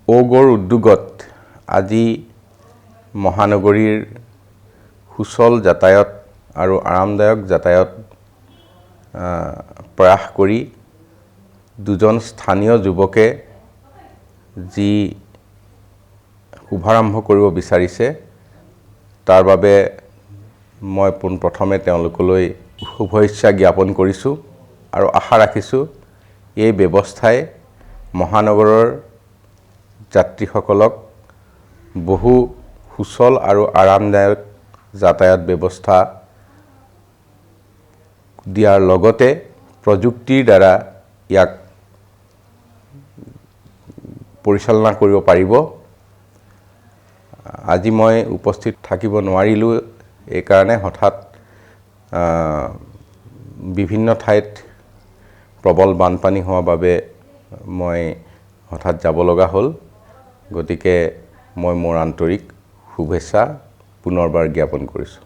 ঔগড় উদ্যোগত আজি মহানগৰীৰ সুচল যাতায়াত আৰু আৰামদায়ক যাতায়াত প্ৰয়াস কৰি দুজন স্থানীয় যুৱকে যি শুভাৰম্ভ কৰিব বিচাৰিছে তাৰ বাবে মই পোনপ্ৰথমে তেওঁলোকলৈ শুভেচ্ছা জ্ঞাপন কৰিছোঁ আৰু আশা ৰাখিছোঁ এই ব্যৱস্থাই মহানগৰৰ যাত্ৰীসকলক বহু সুচল আৰু আৰামদায়ক যাতায়াত ব্যৱস্থা দিয়াৰ লগতে প্ৰযুক্তিৰ দ্বাৰা ইয়াক পৰিচালনা কৰিব পাৰিব। আজি মই উপস্থিত থাকিব নোৱাৰিলোঁ এই কাৰণে হঠাৎ বিভিন্ন ঠাইত প্ৰবল বানপানী হোৱাৰ বাবে মই হঠাৎ যাব লগা হ'ল। গতিকে মই মোৰ আন্তৰিক শুভেচ্ছা পুনৰবাৰ জ্ঞাপন কৰিছোঁ।